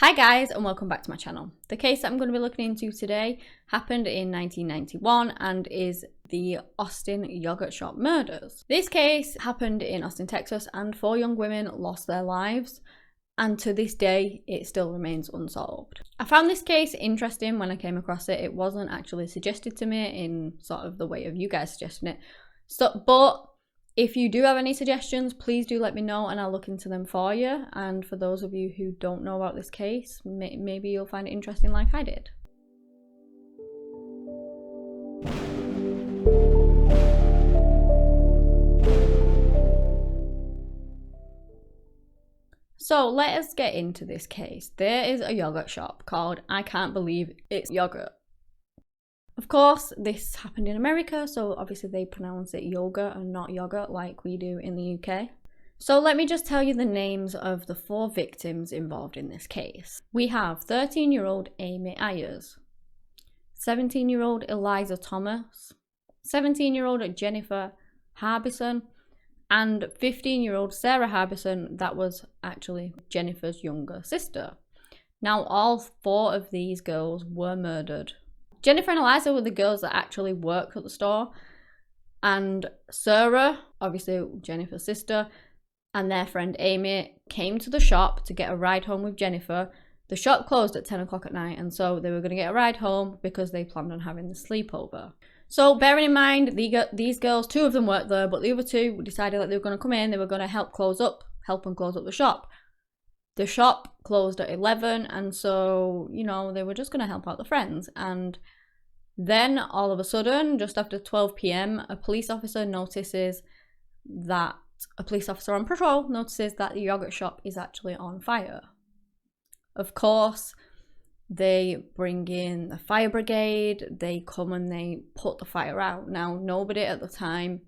Hi guys, and welcome back to my channel. The case that I'm going to be looking into today happened in 1991 and is the Austin Yoghurt Shop murders. This case happened in Austin, Texas, and 4 young women lost their lives, and to this day it still remains unsolved. I found this case interesting when I came across it. It wasn't actually suggested to me in sort of the way of you guys suggesting it. But if you do have any suggestions, please do let me know and I'll look into them for you. And for those of you who don't know about this case, maybe you'll find it interesting like I did. So let us get into this case. There is a yogurt shop called I Can't Believe It's Yogurt. Of course, this happened in America, so obviously they pronounce it yogurt and not yogurt like we do in the UK. So let me just tell you the names of the 4 victims involved in this case. We have 13-year-old Amy Ayers, 17-year-old Eliza Thomas, 17-year-old Jennifer Harbison, and 15-year-old Sarah Harbison. That was actually Jennifer's younger sister. Now all 4 of these girls were murdered. Jennifer and Eliza were the girls that actually worked at the store, and Sarah, obviously Jennifer's sister, and their friend Amy came to the shop to get a ride home with Jennifer. The shop closed at 10 o'clock at night, and so they were going to get a ride home because they planned on having the sleepover. So bearing in mind, these girls, 2 of them worked there, but the other 2 decided that they were going to come in, they were going to help them close up the shop. The shop closed at 11, and so, you know, they were just going to help out the friends. And then all of a sudden, just after 12 p.m, a police officer on patrol notices that the yogurt shop is actually on fire. Of course, they bring in the fire brigade, they come and they put the fire out. Now, nobody at the time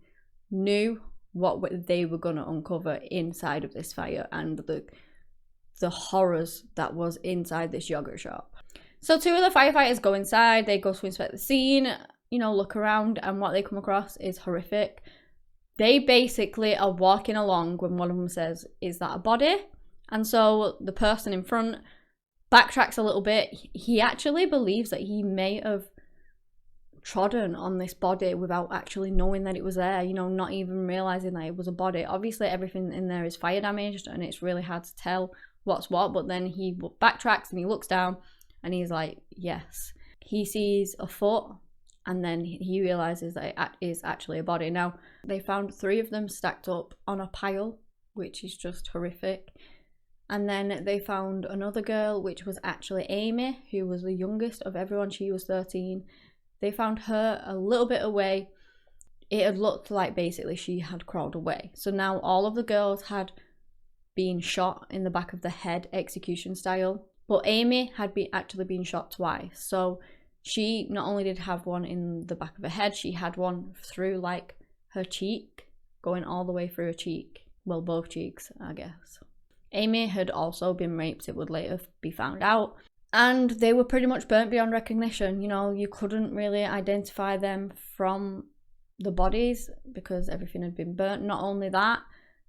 knew what they were going to uncover inside of this fire and the horrors that was inside this yogurt shop. So 2 of the firefighters go inside, they go to inspect the scene, you know, look around, and what they come across is horrific. They basically are walking along when one of them says, "Is that a body?" And so the person in front backtracks a little bit. He actually believes that he may have trodden on this body without actually knowing that it was there, you know, not even realizing that it was a body. Obviously everything in there is fire damaged and it's really hard to tell what's what, but then he backtracks and he looks down and he's like, yes. He sees a foot and then he realizes that it is actually a body. Now, they found 3 of them stacked up on a pile, which is just horrific. And then they found another girl, which was actually Amy, who was the youngest of everyone. She was 13. They found her a little bit away. It had looked like basically she had crawled away. So now all of the girls had been shot in the back of the head, execution style. But Amy had actually been shot twice. So she not only did have one in the back of her head, she had one through like her cheek, going all the way through her cheek. Well, both cheeks, I guess. Amy had also been raped, it would later be found out. And they were pretty much burnt beyond recognition. You know, you couldn't really identify them from the bodies because everything had been burnt. Not only that,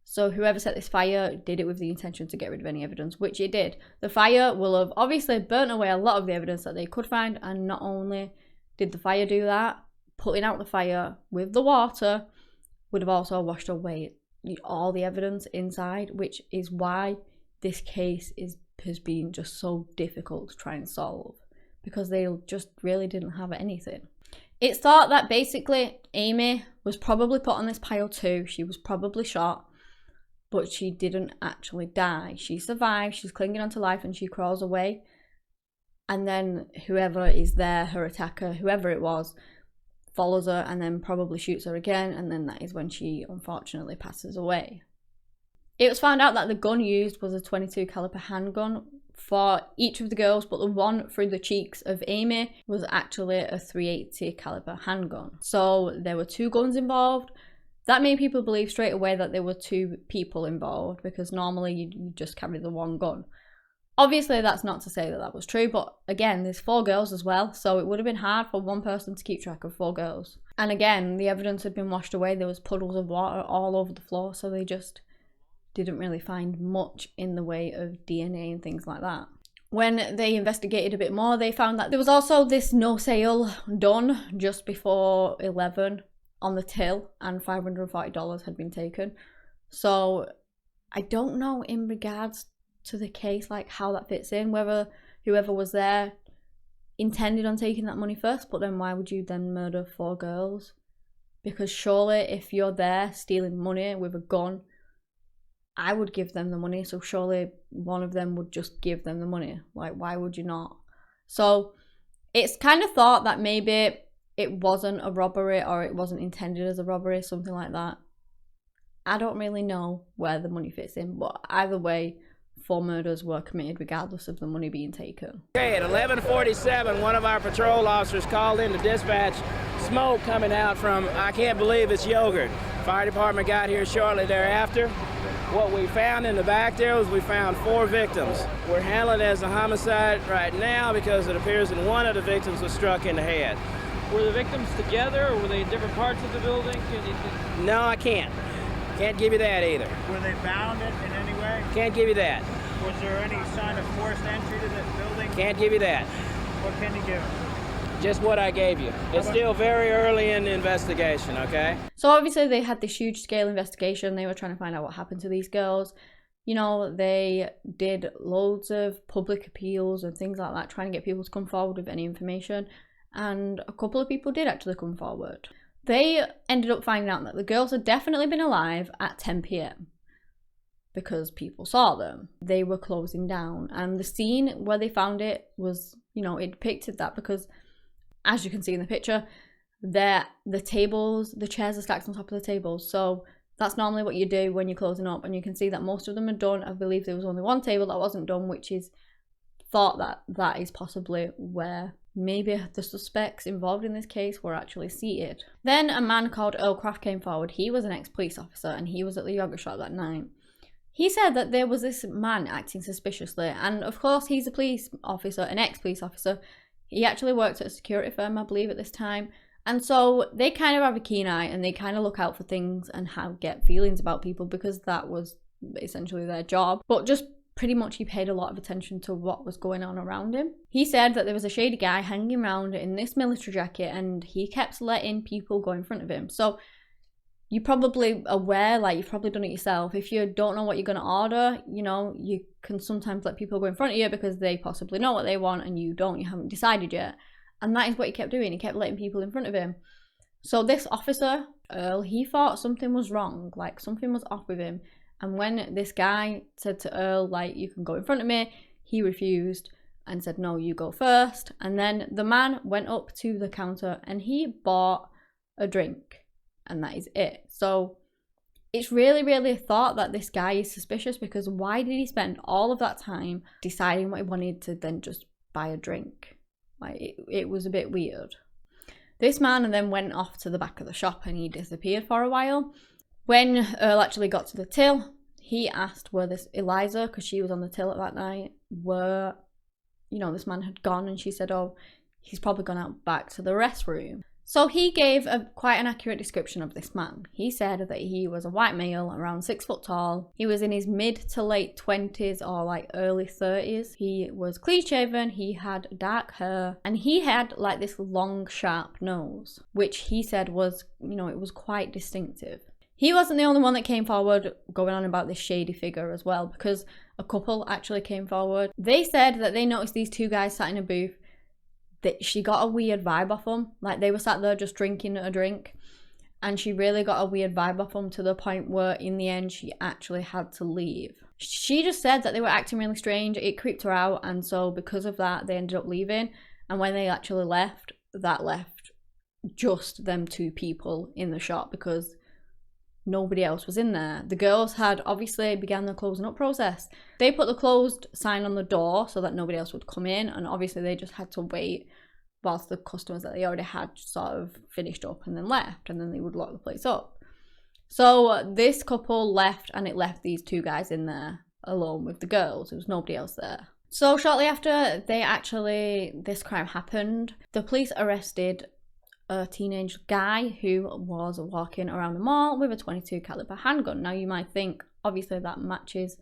so whoever set this fire did it with the intention to get rid of any evidence, which it did. The fire will have obviously burnt away a lot of the evidence that they could find, and not only did the fire do that, putting out the fire with the water would have also washed away all the evidence inside, which is why this case has been just so difficult to try and solve, because they just really didn't have anything. It's thought that basically Amy was probably put on this pile too. She was probably shot, but she didn't actually die. She survived, she's clinging onto life, and she crawls away. And then whoever is there, her attacker, whoever it was, follows her and then probably shoots her again, and then that is when she unfortunately passes away. It was found out that the gun used was a .22 caliber handgun for each of the girls, but the one through the cheeks of Amy was actually a .380 caliber handgun. So there were 2 guns involved. That made people believe straight away that there were 2 people involved, because normally you just carry the 1 gun. Obviously, that's not to say that that was true, but again, there's 4 girls as well, so it would have been hard for one person to keep track of 4 girls. And again, the evidence had been washed away. There was puddles of water all over the floor, so they just didn't really find much in the way of DNA and things like that. When they investigated a bit more, they found that there was also this no sale done just before 11 on the till, and $540 had been taken. So I don't know in regards to the case, like how that fits in, whether whoever was there intended on taking that money first, but then why would you then murder 4 girls? Because surely if you're there stealing money with a gun, I would give them the money, so surely one of them would just give them the money. Like, why would you not? So it's kind of thought that maybe it wasn't a robbery, or it wasn't intended as a robbery, something like that. I don't really know where the money fits in, but either way, 4 murders were committed regardless of the money being taken. Okay, at 11:47, one of our patrol officers called in to dispatch smoke coming out from, I can't believe it's yogurt. Fire department got here shortly thereafter. What we found in the back there was we found 4 victims. We're handling it as a homicide right now because it appears that one of the victims was struck in the head. Were the victims together, or were they in different parts of the building? No, I can't. Can't give you that either. Were they bound in any way? Can't give you that. Was there any sign of forced entry to the building? Can't give you that. What can you give? Just what I gave you. It's still very early in the investigation, okay? So obviously they had this huge scale investigation. They were trying to find out what happened to these girls. You know, they did loads of public appeals and things like that, trying to get people to come forward with any information. And a couple of people did actually come forward. They ended up finding out that the girls had definitely been alive at 10 p.m. because people saw them. They were closing down, and the scene where they found it was, you know, it depicted that because, as you can see in the picture, the tables, the chairs are stacked on top of the tables. So that's normally what you do when you're closing up, and you can see that most of them are done. I believe there was only one table that wasn't done, which is thought that that is possibly where maybe the suspects involved in this case were actually seated. Then a man called Earl Craft came forward. He was an ex-police officer, and he was at the yogurt shop that night. He said that there was this man acting suspiciously, and of course he's a police officer, an ex-police officer. He actually worked at a security firm, I believe, at this time. And so they kind of have a keen eye, and they kind of look out for things and get feelings about people, because that was essentially their job. But just pretty much he paid a lot of attention to what was going on around him. He said that there was a shady guy hanging around in this military jacket, and he kept letting people go in front of him. So you're probably aware, like you've probably done it yourself. If you don't know what you're going to order, you know, you can sometimes let people go in front of you because they possibly know what they want and you don't, you haven't decided yet. And that is what he kept doing. He kept letting people in front of him. So this officer, Earl, he thought something was wrong, like something was off with him. And when this guy said to Earl, like, you can go in front of me, he refused and said, no, you go first. And then the man went up to the counter and he bought a drink. And that is it. So it's really, really thought that this guy is suspicious, because why did he spend all of that time deciding what he wanted to then just buy a drink? Like, it was a bit weird. This man then went off to the back of the shop and he disappeared for a while. When Earl actually got to the till, he asked where this Eliza, because she was on the till at that night, where, you know, this man had gone, and she said, oh, he's probably gone out back to the restroom. So he gave quite an accurate description of this man. He said that he was a white male, around 6 foot tall. He was in his mid to late 20s or like early 30s. He was clean shaven, he had dark hair, and he had like this long sharp nose, which he said was, you know, it was quite distinctive. He wasn't the only one that came forward going on about this shady figure as well, because a couple actually came forward. They said that they noticed these 2 guys sat in a booth, that she got a weird vibe off them. Like, they were sat there just drinking a drink, and she really got a weird vibe off them, to the point where in the end she actually had to leave. She just said that they were acting really strange. It creeped her out, and so because of that they ended up leaving. And when they actually left, that left just them 2 people in the shop, because nobody else was in there. The girls had obviously began the closing up process. They put the closed sign on the door so that nobody else would come in, and obviously they just had to wait whilst the customers that they already had sort of finished up and then left, and then they would lock the place up. So this couple left, and it left these 2 guys in there alone with the girls. There was nobody else there. So shortly after this crime happened, the police arrested a teenage guy who was walking around the mall with a .22 caliber handgun. Now you might think, obviously that matches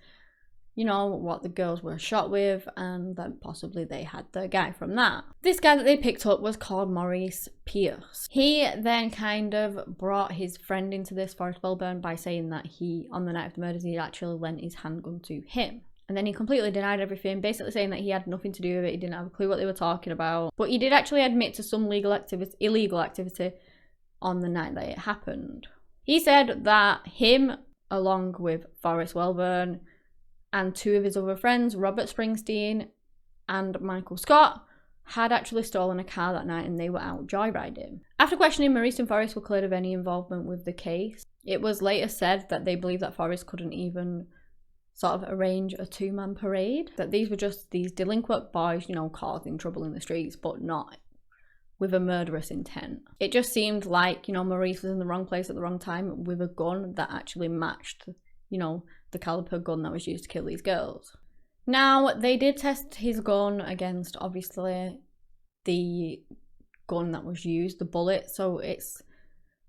you know, what the girls were shot with, and then possibly they had the guy from that. This guy that they picked up was called Maurice Pierce. He then kind of brought his friend into this, Forrest Welburn, by saying that he, on the night of the murders, he actually lent his handgun to him. And then he completely denied everything, basically saying that he had nothing to do with it, he didn't have a clue what they were talking about. But he did actually admit to some illegal activity on the night that it happened. He said that him, along with Forrest Welburn, and two of his other friends, Robert Springsteen and Michael Scott, had actually stolen a car that night and they were out joyriding. After questioning, Maurice and Forrest were cleared of any involvement with the case. It was later said that they believed that Forrest couldn't even sort of arrange a two-man parade, that these were just these delinquent boys, you know, causing trouble in the streets, but not with a murderous intent. It just seemed like, you know, Maurice was in the wrong place at the wrong time with a gun that actually matched, you know, the caliber gun that was used to kill these girls. Now, they did test his gun against, obviously, the gun that was used, the bullet. So it's,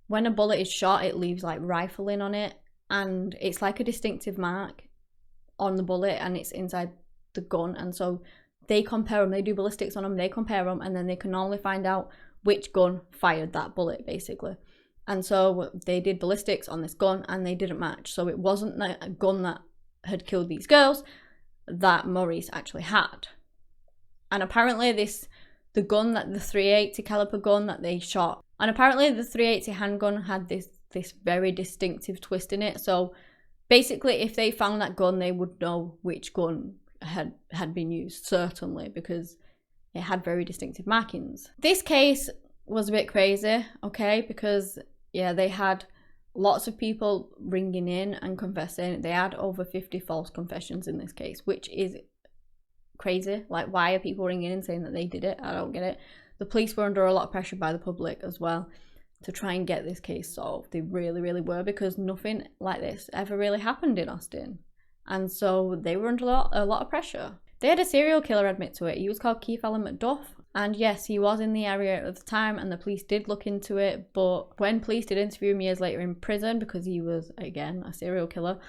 when a bullet is shot, it leaves like rifling on it, and it's like a distinctive mark on the bullet, and it's inside the gun. And so they compare them, they do ballistics on them, they compare them, and then they can normally find out which gun fired that bullet, basically. And so they did ballistics on this gun and they didn't match. So it wasn't a gun that had killed these girls that Maurice actually had. And apparently the gun, that the .380 caliber gun that they shot, and apparently the .380 handgun had this very distinctive twist in it. So basically, if they found that gun, they would know which gun had been used, certainly, because it had very distinctive markings. This case was a bit crazy, okay, because yeah, they had lots of people ringing in and confessing. They had over 50 false confessions in this case, which is crazy. Like, why are people ringing in saying that they did it? I don't get it. The police were under a lot of pressure by the public as well to try and get this case solved. They really, really were, because nothing like this ever really happened in Austin. And so they were under a lot of pressure. They had a serial killer admit to it. He was called Keith Allen McDuff. And yes, he was in the area at the time and the police did look into it. But when police did interview him years later in prison, because he was, again, a serial killer,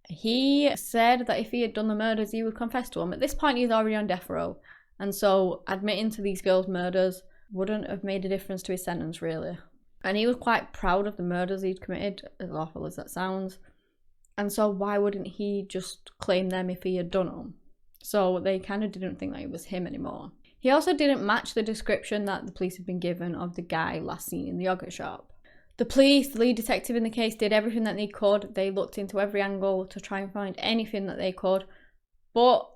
he said that if he had done the murders, he would confess to them. At this point, he's already on death row. And so admitting to these girls' murders wouldn't have made a difference to his sentence, really. And he was quite proud of the murders he'd committed, as awful as that sounds. And so why wouldn't he just claim them if he had done them? So they kind of didn't think that it was him anymore. He also didn't match the description that the police had been given of the guy last seen in the yogurt shop. The police, the lead detective in the case, did everything that they could. They looked into every angle to try and find anything that they could. But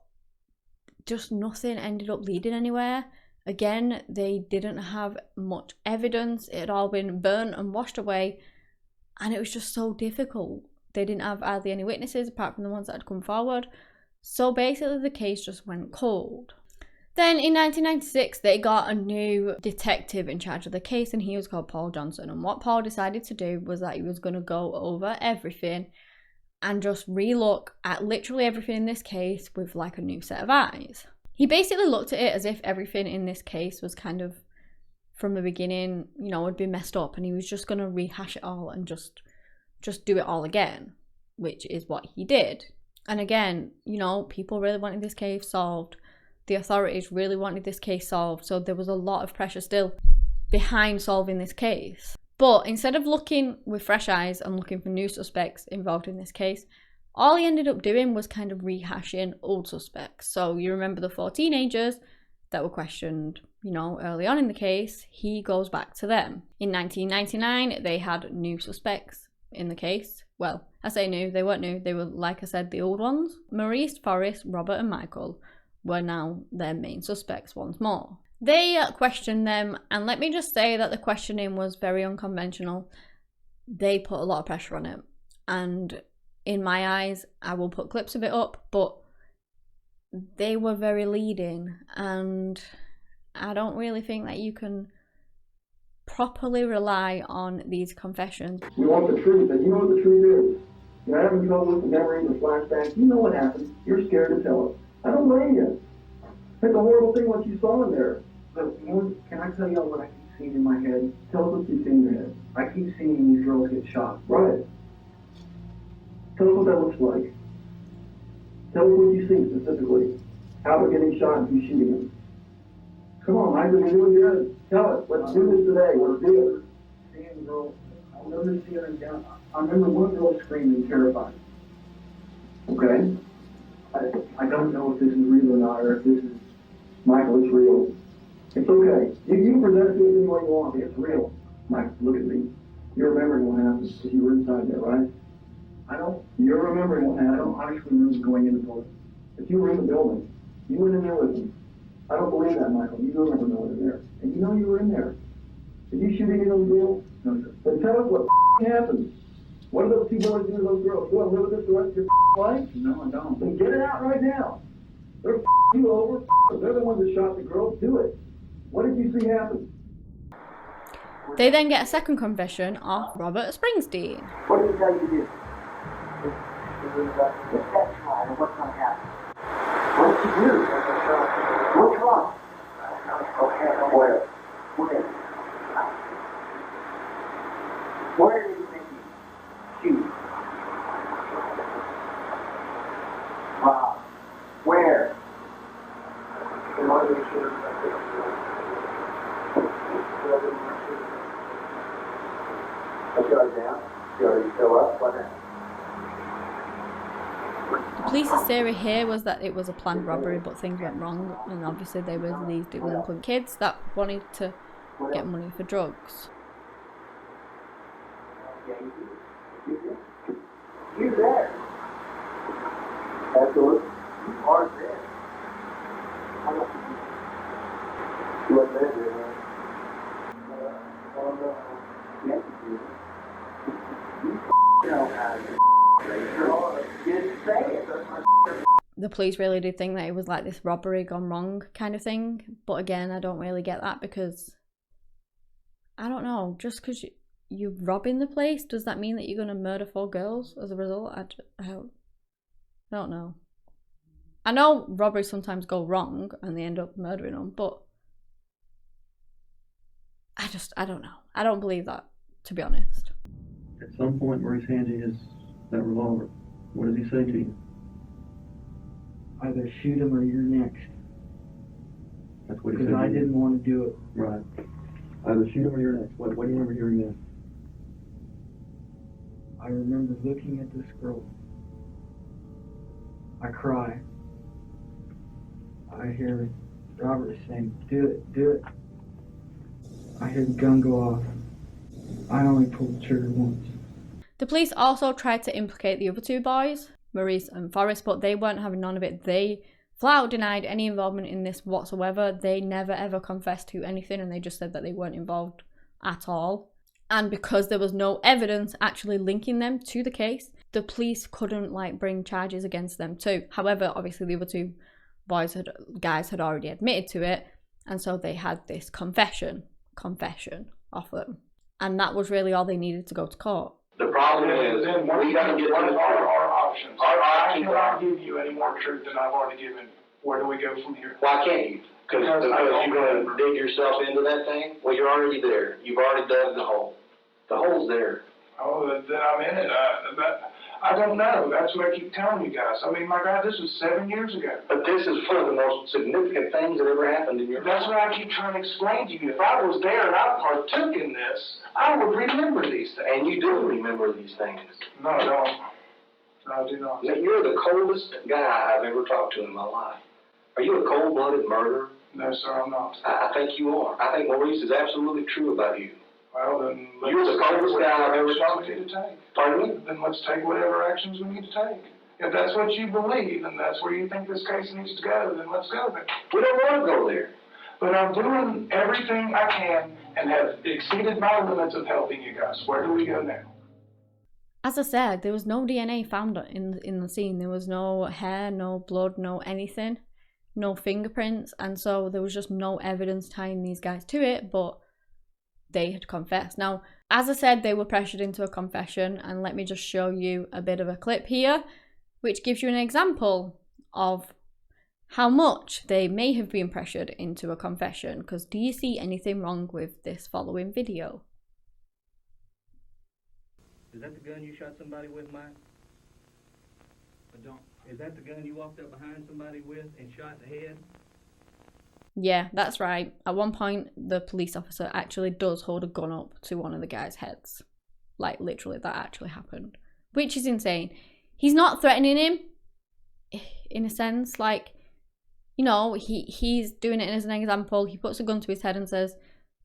just nothing ended up leading anywhere. Again, they didn't have much evidence. It had all been burnt and washed away. And it was just so difficult. They didn't have hardly any witnesses apart from the ones that had come forward. So basically the case just went cold. Then in 1996, they got a new detective in charge of the case, and he was called Paul Johnson. And what Paul decided to do was that he was going to go over everything and just relook at literally everything in this case with like a new set of eyes. He basically looked at it as if everything in this case was kind of, from the beginning, you know, had been messed up, and he was just going to rehash it all and just do it all again, which is what he did. And again, you know, people really wanted this case solved. The authorities really wanted this case solved, so there was a lot of pressure still behind solving this case. But instead of looking with fresh eyes and looking for new suspects involved in this case, all he ended up doing was kind of rehashing old suspects. So you remember the 4 teenagers that were questioned, you know, early on in the case, he goes back to them. In 1999, they had new suspects in the case. Well, I say new, they weren't new, they were, like I said, the old ones. Maurice, Forrest, Robert and Michael were now their main suspects once more. They questioned them, and let me just say that the questioning was very unconventional. They put a lot of pressure on it, and in my eyes, I will put clips of it up, but they were very leading, and I don't really think that you can properly rely on these confessions. We want the truth, and you know what the truth is. You're having trouble with the memories and flashbacks. You know what happened. You're scared to tell us. I don't blame you. It's a horrible thing what you saw in there. But you know, can I tell you what I keep seeing in my head? Tell us what you see in your head. I keep seeing these girls get shot. Right. Tell us what that looks like. Tell us what you see specifically. How they're getting shot and who's shooting them. Come on, Mike, we're doing good. Tell us. Let's do this today. Let's do it. Seeing the girl, I'll never see her down. I remember one girl screaming, terrified. Okay? I don't know if this is real or not, or if this is, Michael, it's real. It's okay. You can present it to us any way you want. It's real. Mike, look at me. You're remembering what happened because you were inside there, right? I don't. You're remembering what happened. I don't honestly remember going in the building. But you were in the building. You went in there with me. I don't believe that, Michael. You don't remember going in there. And you know you were in there. Did you shoot any of those girls? No, sir. Then tell us what happened. What do those two boys do to those girls? You want to live with this the rest of your life? No, I don't. Then get it out right now. They're you over. They're the ones that shot the girls. Do it. What did you see happen? They then get a second confession off Robert Springsteen. What did he tell you to do? It was the sex line and what's going to happen. What did you do? What's wrong? Okay, where? Where did you think you shoot? Wow. Where? In order to shoot. I shut down. You already show up. What happened? The police's theory here was that it was a planned robbery, but things went wrong, and obviously they were these delinquent kids that wanted to get money for drugs. You there? Absolutely. You are there. You are there, man. Yes, you do. You know how to just say it. The police really did think that it was like this robbery gone wrong kind of thing, but again, I don't really get that because I don't know, just because you're robbing the place, does that mean that you're going to murder 4 girls as a result? I don't know. I know robberies sometimes go wrong and they end up murdering them, but I don't know. I don't believe that, to be honest. At some point, Maurice hands you that revolver. What does he say to you? Either shoot him or you're next. That's what he said. Because I didn't want to do it. Right. Either shoot him or you're next. What do you remember hearing then? I remember looking at this girl. I cry. I hear Robert saying, "Do it, do it." I hear the gun go off. I only pulled the trigger once. The police also tried to implicate the other 2 boys, Maurice and Forrest, but they weren't having none of it. They flat out denied any involvement in this whatsoever. They never ever confessed to anything, and they just said that they weren't involved at all. And because there was no evidence actually linking them to the case, the police couldn't bring charges against them too. However, obviously the other 2 guys had already admitted to it, and so they had this confession off them, and that was really all they needed to go to court. The problem is, we got to get what to are our options? I options cannot give you any more truth than I've already given. Where do we go from here? Why can't you? Because you're going to dig yourself into that thing? Well, you're already there. You've already dug the hole. The hole's there. Oh, then I'm in it. I don't know. That's what I keep telling you guys. I mean, my God, this was 7 years ago. But this is one of the most significant things that ever happened in your life. That's what I keep trying to explain to you. If I was there and I partook in this, I would remember these things. And you do remember these things. No, I don't. No, I do not. You're the coldest guy I've ever talked to in my life. Are you a cold-blooded murderer? No, sir, I'm not. I think you are. I think Maurice is absolutely true about you. Well, then you're the coldest guy I've ever talked to. Pardon me? Then let's take whatever actions we need to take. If that's what you believe, and that's where you think this case needs to go, then let's go there. We don't want to go there. But I'm doing everything I can and have exceeded my limits of helping you guys. Where do we go now? As I said, there was no DNA found in the scene. There was no hair, no blood, no anything, no fingerprints, and so there was just no evidence tying these guys to it, but they had confessed. Now, as I said, they were pressured into a confession, and let me just show you a bit of a clip here, which gives you an example of how much they may have been pressured into a confession. Because do you see anything wrong with this following video? Is that the gun you shot somebody with, Mike? Is that the gun you walked up behind somebody with and shot in the head? Yeah, that's right. At one point, the police officer actually does hold a gun up to one of the guy's heads. Like, literally, that actually happened. Which is insane. He's not threatening him, in a sense. Like, you know, he's doing it as an example. He puts a gun to his head and says,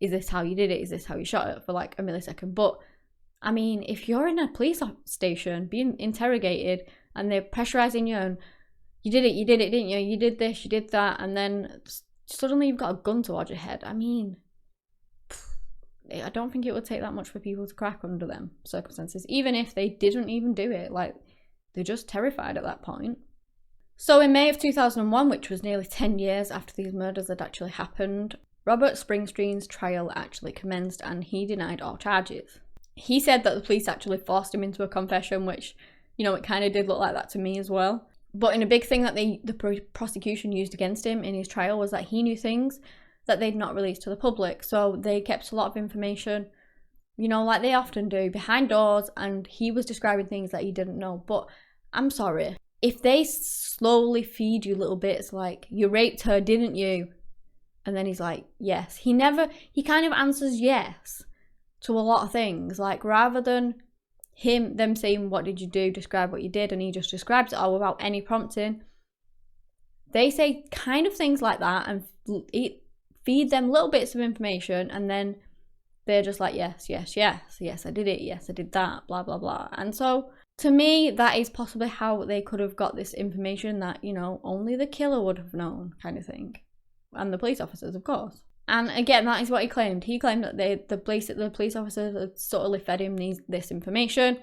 is this how you did it? Is this how you shot it? For like a millisecond. But, I mean, if you're in a police station being interrogated and they're pressurizing you and you did it, didn't you? You did this, you did that, and then suddenly you've got a gun towards your head. I mean, I don't think it would take that much for people to crack under them circumstances, even if they didn't even do it. Like, they're just terrified at that point. So in May of 2001, which was nearly 10 years after these murders had actually happened, Robert Springsteen's trial actually commenced and he denied all charges. He said that the police actually forced him into a confession, which, you know, it kind of did look like that to me as well. But in a big thing that the prosecution used against him in his trial was that he knew things that they'd not released to the public. So they kept a lot of information, you know, like they often do, behind doors, and he was describing things that he didn't know. But I'm sorry, if they slowly feed you little bits like, you raped her, didn't you? And then he's like, yes. He kind of answers yes to a lot of things. Like, rather than them saying, what did you do? Describe what you did. And he just describes it all without any prompting. They say kind of things like that and feed them little bits of information. And then they're just like, yes, I did it. Yes, I did that, blah, blah, blah. And so to me, that is possibly how they could have got this information that, you know, only the killer would have known, kind of thing. And the police officers, of course. And again, that is what he claimed. He claimed that the police officers had subtly fed him this information,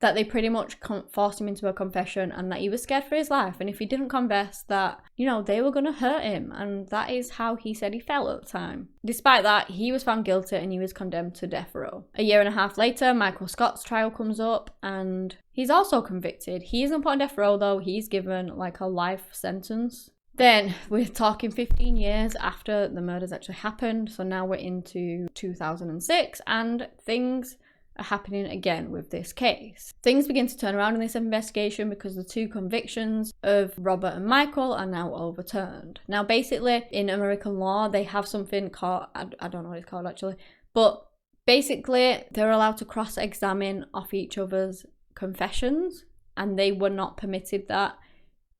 that they pretty much forced him into a confession, and that he was scared for his life. And if he didn't confess, that, you know, they were going to hurt him. And that is how he said he felt at the time. Despite that, he was found guilty and he was condemned to death row. A year and a half later, Michael Scott's trial comes up and he's also convicted. He isn't put on death row though. He's given like a life sentence. Then we're talking 15 years after the murders actually happened. So now we're into 2006 and things are happening again with this case. Things begin to turn around in this investigation because the two convictions of Robert and Michael are now overturned. Now basically in American law they have something called, I don't know what it's called actually, but basically they're allowed to cross-examine off each other's confessions and they were not permitted that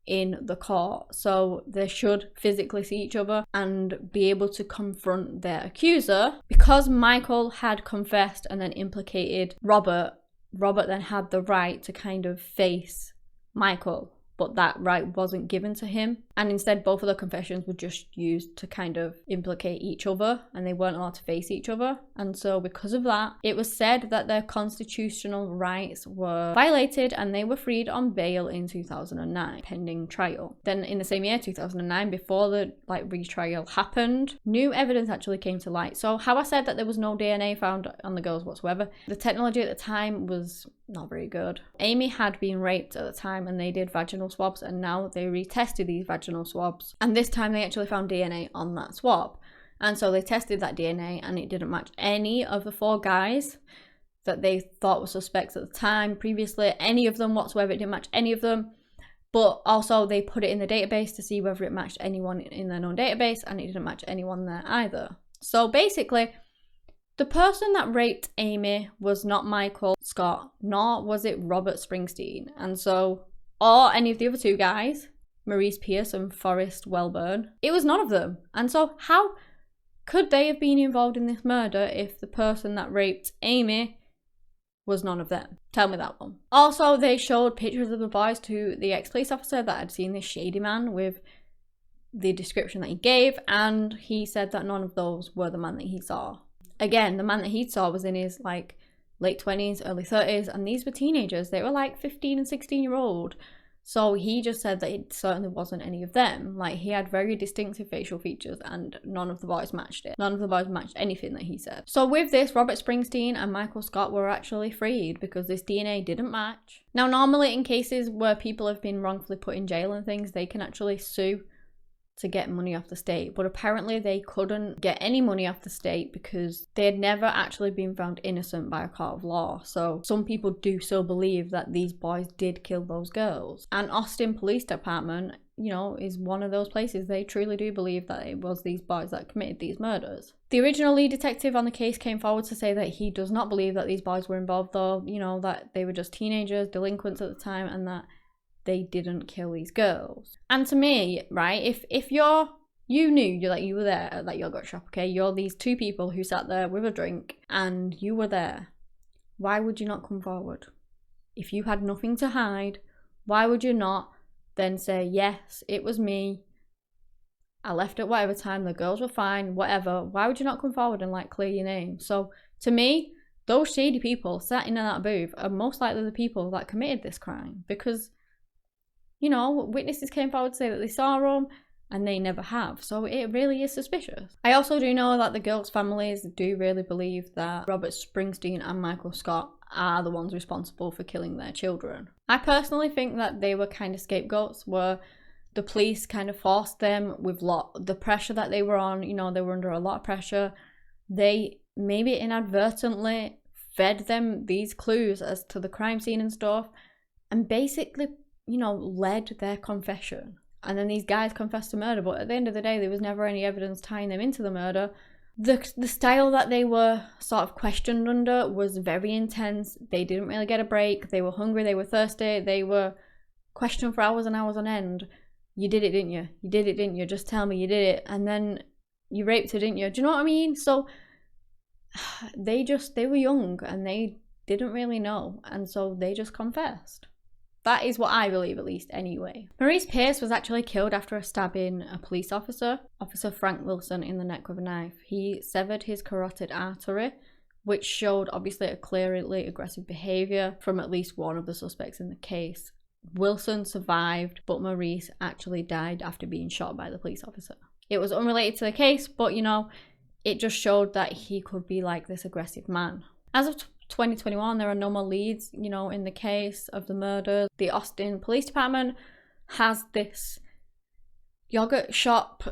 in the court. So they should physically see each other and be able to confront their accuser. Because Michael had confessed and then implicated Robert then had the right to kind of face Michael, but that right wasn't given to him. And instead both of the confessions were just used to kind of implicate each other and they weren't allowed to face each other. And so because of that, it was said that their constitutional rights were violated and they were freed on bail in 2009, pending trial. Then in the same year, 2009, before the retrial happened, new evidence actually came to light. So how I said that there was no DNA found on the girls whatsoever, the technology at the time was not very good. Amy had been raped at the time and they did vaginal swabs, and now they retested these vaginal swabs, and this time they actually found DNA on that swab. And so they tested that DNA and it didn't match any of the 4 guys that they thought were suspects at the time previously, any of them whatsoever. It didn't match any of them. But also they put it in the database to see whether it matched anyone in their known database, and it didn't match anyone there either. So basically, the person that raped Amy was not Michael Scott, nor was it Robert Springsteen. And so, or any of the other 2 guys, Maurice Pierce and Forrest Welburn, it was none of them. And so how could they have been involved in this murder if the person that raped Amy was none of them? Tell me that one. Also, they showed pictures of the boys to the ex-police officer that had seen this shady man with the description that he gave, and he said that none of those were the man that he saw. Again, the man that he saw was in his late 20s, early 30s, and these were teenagers. They were like 15 and 16-year-old. So he just said that it certainly wasn't any of them. Like, he had very distinctive facial features and none of the boys matched it. None of the boys matched anything that he said. So with this, Robert Springsteen and Michael Scott were actually freed because this DNA didn't match. Now, normally in cases where people have been wrongfully put in jail and things, they can actually sue to get money off the state, but apparently they couldn't get any money off the state because they had never actually been found innocent by a court of law. So some people do still believe that these boys did kill those girls. And Austin Police Department, you know, is one of those places. They truly do believe that it was these boys that committed these murders. The original lead detective on the case came forward to say that he does not believe that these boys were involved, though, you know, that they were just teenagers, delinquents at the time, and that they didn't kill these girls. And to me, right, if you knew that you were there at that yogurt shop, okay, you're these two people who sat there with a drink and you were there, why would you not come forward? If you had nothing to hide, why would you not then say, yes, it was me, I left at whatever time, the girls were fine, whatever? Why would you not come forward and like clear your name? So to me, those shady people sat in that booth are most likely the people that committed this crime, because, you know, witnesses came forward to say that they saw them and they never have. So it really is suspicious. I also do know that the girls' families do really believe that Robert Springsteen and Michael Scott are the ones responsible for killing their children. I personally think that they were kind of scapegoats, where the police kind of forced them with the pressure that they were on. You know, they were under a lot of pressure. They maybe inadvertently fed them these clues as to the crime scene and stuff, and basically, you know, led their confession. And then these guys confessed to murder, but at the end of the day, there was never any evidence tying them into the murder. The style that they were sort of questioned under was very intense. They didn't really get a break. They were hungry, they were thirsty, they were questioned for hours and hours on end. You did it, didn't you? You did it, didn't you? Just tell me you did it. And then you raped her, didn't you? Do you know what I mean? So they were young and they didn't really know. And so they just confessed. That is what I believe, at least, anyway. Maurice Pierce was actually killed after stabbing a police officer, Officer Frank Wilson, in the neck with a knife. He severed his carotid artery, which showed obviously a clearly aggressive behaviour from at least one of the suspects in the case. Wilson survived, but Maurice actually died after being shot by the police officer. It was unrelated to the case, but, you know, it just showed that he could be like this aggressive man. As of 2021, there are no more leads, you know, in the case of the murder. The Austin Police Department has this yogurt shop,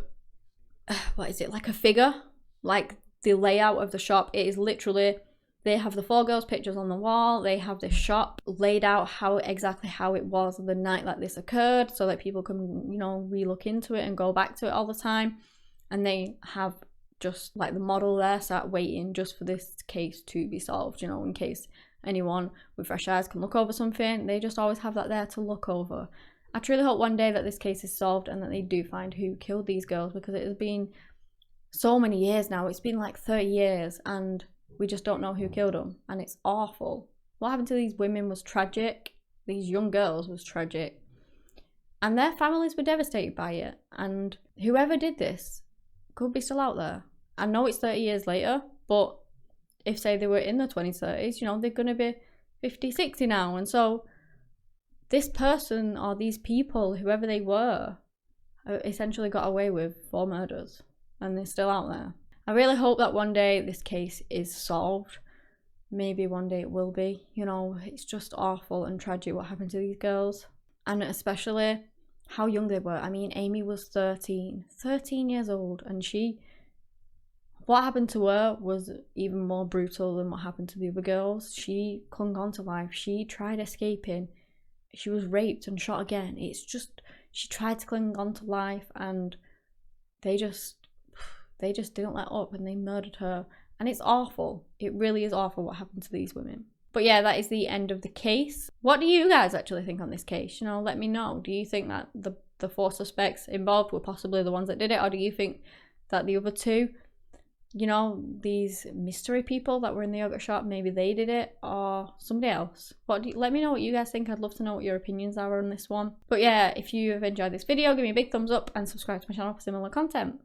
what is it, like a figure, like the layout of the shop. It is literally, they have the 4 girls' pictures on the wall, they have the shop laid out exactly how it was the night that this occurred, so that people can, you know, re-look into it and go back to it all the time. And they have just like the model there sat waiting just for this case to be solved, you know, in case anyone with fresh eyes can look over something. They just always have that there to look over. I truly hope one day that this case is solved and that they do find who killed these girls, because it has been so many years now. It's been like 30 years and we just don't know who killed them, and it's awful. What happened to these women was tragic. These young girls was tragic, and their families were devastated by it. And whoever did this could be still out there. I know it's 30 years later, but if, say, they were in their 20s, 30s, you know, they're going to be 50, 60 now. And so this person or these people, whoever they were, essentially got away with 4 murders, and they're still out there. I really hope that one day this case is solved. Maybe one day it will be. You know, it's just awful and tragic what happened to these girls, and especially how young they were. I mean, Amy was 13 years old, and what happened to her was even more brutal than what happened to the other girls. She clung on to life. She tried escaping. She was raped and shot again. It's just, she tried to cling on to life, and they just didn't let up, and they murdered her. And it's awful. It really is awful what happened to these women. But yeah, that is the end of the case. What do you guys actually think on this case? You know, let me know. Do you think that the 4 suspects involved were possibly the ones that did it? Or do you think that the other 2, you know, these mystery people that were in the yogurt shop, maybe they did it, or somebody else? Let me know what you guys think. I'd love to know what your opinions are on this one. But yeah, if you have enjoyed this video, give me a big thumbs up and subscribe to my channel for similar content.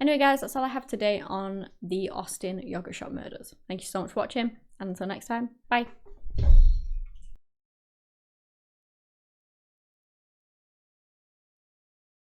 Anyway guys, that's all I have today on the Austin Yoghurt Shop murders. Thank you so much for watching, and until next time, bye.